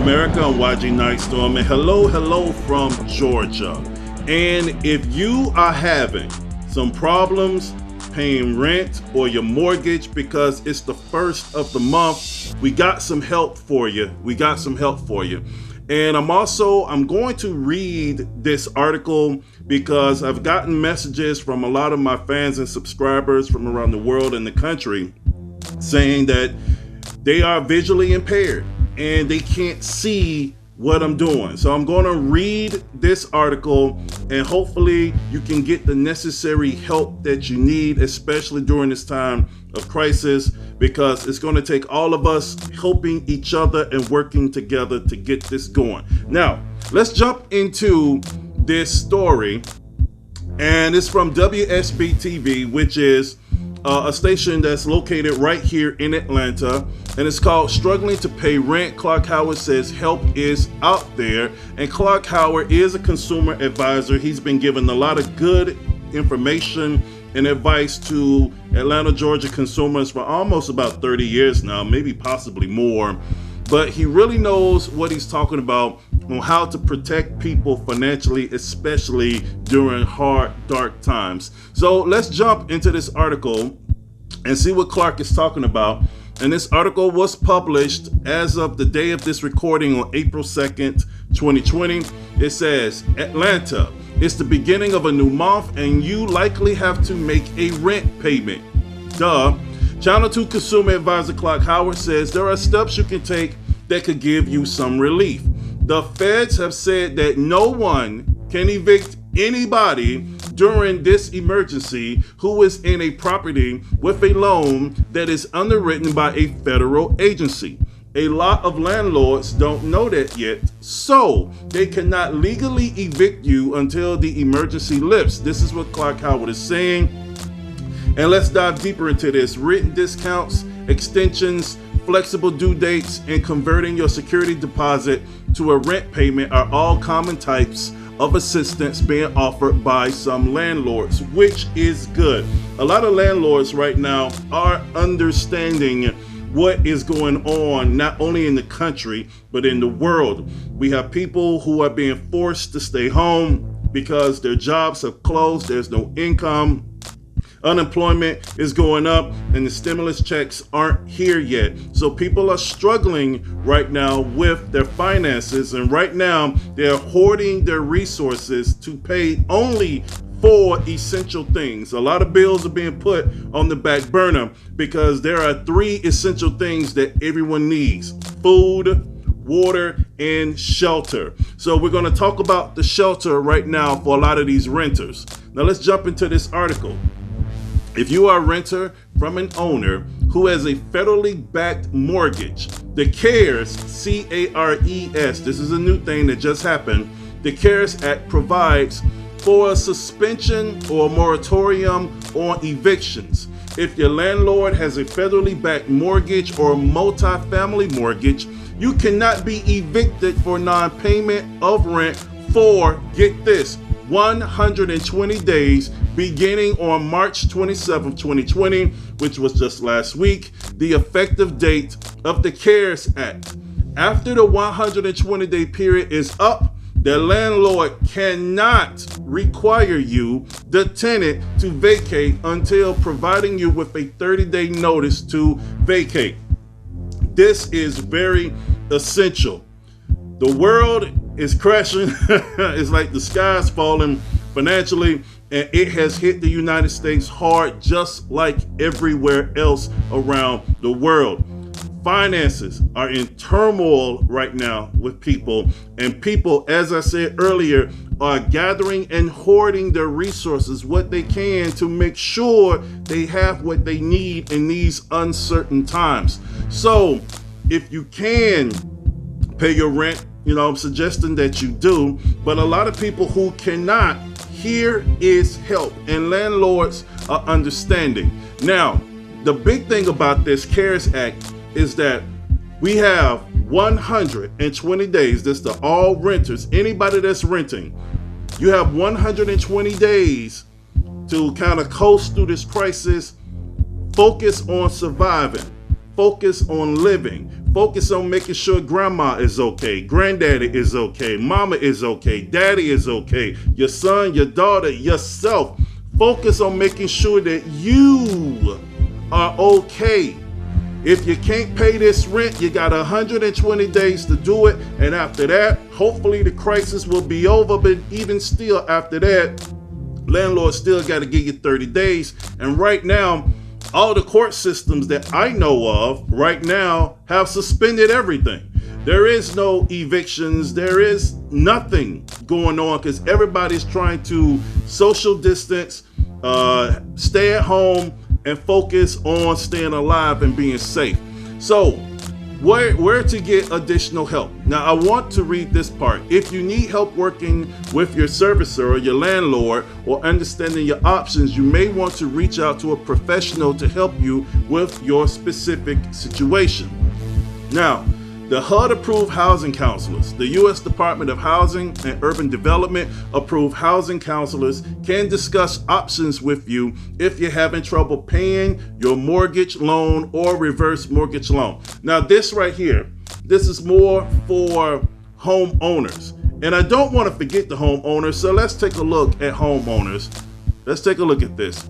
America. I'm YG Nyghtstorm, and hello from Georgia. And if you are having some problems paying rent or your mortgage because it's the first of the month, we got some help for you. And I'm going to read this article because I've gotten messages from a lot of my fans and subscribers from around the world and the country saying that they are visually impaired and they can't see what I'm doing. So I'm going to read this article, and hopefully you can get the necessary help that you need, especially during this time of crisis, because it's going to take all of us helping each other and working together to get this going. Now, let's jump into this story, and it's from WSB TV, which is a station that's located right here in Atlanta, and it's called Struggling to Pay Rent. Clark Howard says help is out there, and Clark Howard is a consumer advisor. He's been giving a lot of good information and advice to Atlanta, Georgia consumers for almost about 30 years now, maybe possibly more. But he really knows what he's talking about on how to protect people financially, especially during hard, dark times. So let's jump into this article and see what Clark is talking about. And this article was published as of the day of this recording on April 2nd, 2020. It says, Atlanta, it's the beginning of a new month and you likely have to make a rent payment. Duh. Channel 2 consumer advisor Clark Howard says there are steps you can take that could give you some relief. The feds have said that no one can evict anybody during this emergency who is in a property with a loan that is underwritten by a federal agency. A lot of landlords don't know that yet, so they cannot legally evict you until the emergency lifts. This is what Clark Howard is saying. And let's dive deeper into this. Written discounts, extensions, flexible due dates, and converting your security deposit to a rent payment are all common types of assistance being offered by some landlords, which is good. A lot of landlords right now are understanding what is going on, not only in the country, but in the world. We have people who are being forced to stay home because their jobs have closed, there's no income. Unemployment is going up and the stimulus checks aren't here yet. So people are struggling right now with their finances, and right now they're hoarding their resources to pay only for essential things. A lot of bills are being put on the back burner because there are 3 essential things that everyone needs: food, water, and shelter. So we're going to talk about the shelter right now for a lot of these renters. Now let's jump into this article. If you are a renter from an owner who has a federally backed mortgage, the CARES, C-A-R-E-S, this is a new thing that just happened, the CARES Act provides for a suspension or a moratorium on evictions. If your landlord has a federally backed mortgage or a multi-family mortgage, you cannot be evicted for non-payment of rent for, get this, 120 days beginning on March 27, 2020, which was just last week, the effective date of the CARES Act. After the 120-day period is up, the landlord cannot require you, the tenant, to vacate until providing you with a 30-day notice to vacate. This is very essential. The world is crashing. It's like the sky's falling financially, and it has hit the United States hard, just like everywhere else around the world. Finances are in turmoil right now with people, and people, as I said earlier, are gathering and hoarding their resources, what they can, to make sure they have what they need in these uncertain times. So if you can pay your rent, I'm suggesting that you do, but a lot of people who cannot, here is help, and landlords are understanding. Now, the big thing about this CARES Act is that we have 120 days. This to all renters, anybody that's renting. You have 120 days to kind of coast through this crisis, focus on surviving, focus on living, Focus on making sure grandma is okay, granddaddy is okay, mama is okay, daddy is okay, your son, your daughter, yourself. Focus on making sure that you are okay. If you can't pay this rent, you got 120 days to do it. And after that, hopefully the crisis will be over. But even still, after that, landlord still got to give you 30 days. And right now, all the court systems that I know of right now have suspended everything. There is no evictions. There is nothing going on because everybody's trying to social distance, stay at home, and focus on staying alive and being safe. So where to get additional help? Now, I want to read this part. If you need help working with your servicer or your landlord or understanding your options, you may want to reach out to a professional to help you with your specific situation. Now, the HUD-approved housing counselors, the U.S. Department of Housing and Urban Development approved housing counselors can discuss options with you if you're having trouble paying your mortgage loan or reverse mortgage loan. Now, this right here, this is more for homeowners. And I don't want to forget the homeowners, so let's take a look at homeowners. Let's take a look at this.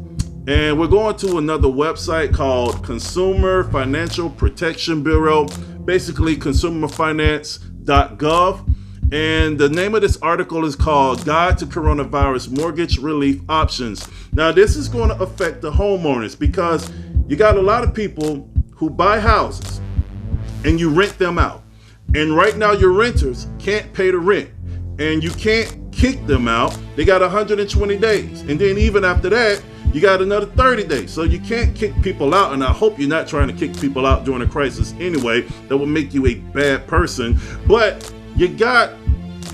And we're going to another website called Consumer Financial Protection Bureau, basically consumerfinance.gov. And the name of this article is called Guide to Coronavirus Mortgage Relief Options. Now, this is going to affect the homeowners because you got a lot of people who buy houses and you rent them out. And right now, your renters can't pay the rent and you can't kick them out. They got 120 days. And then even after that, you got another 30 days. So you can't kick people out. And I hope you're not trying to kick people out during a crisis anyway. That will make you a bad person. But you got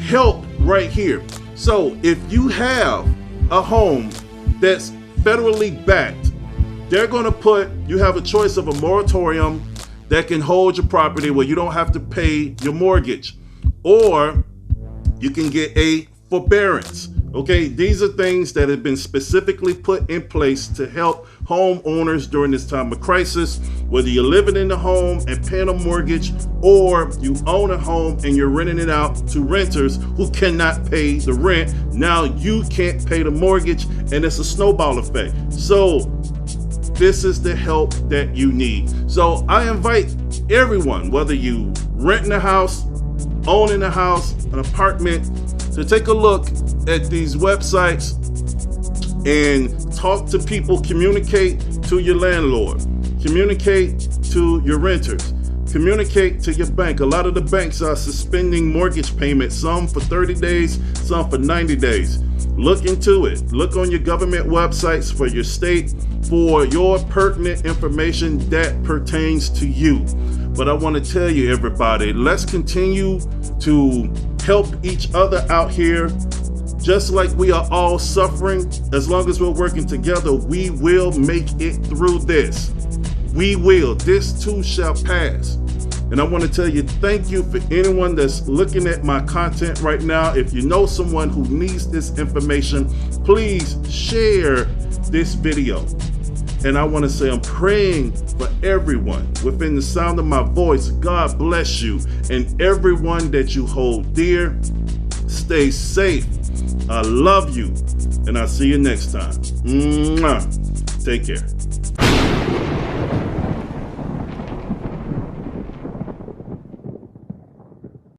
help right here. So if you have a home that's federally backed, they're going to you have a choice of a moratorium that can hold your property where you don't have to pay your mortgage. Or you can get a forbearance. Okay, these are things that have been specifically put in place to help homeowners during this time of crisis, whether you're living in the home and paying a mortgage, or you own a home and you're renting it out to renters who cannot pay the rent. Now you can't pay the mortgage, and it's a snowball effect. So this is the help that you need. So I invite everyone, whether you renting a house, owning a house, an apartment, to take a look at these websites and talk to people, communicate to your landlord, communicate to your renters, communicate to your bank. A lot of the banks are suspending mortgage payments, some for 30 days, some for 90 days. Look into it. Look on your government websites for your state for your pertinent information that pertains to you. But I want to tell you, everybody, let's continue to help each other out here. Just like we are all suffering, as long as we're working together, we will make it through this. We will. This too shall pass. And I want to tell you, thank you for anyone that's looking at my content right now. If you know someone who needs this information, please share this video. And I want to say I'm praying for everyone within the sound of my voice. God bless you and everyone that you hold dear. Stay safe. I love you. And I'll see you next time. Mwah. Take care.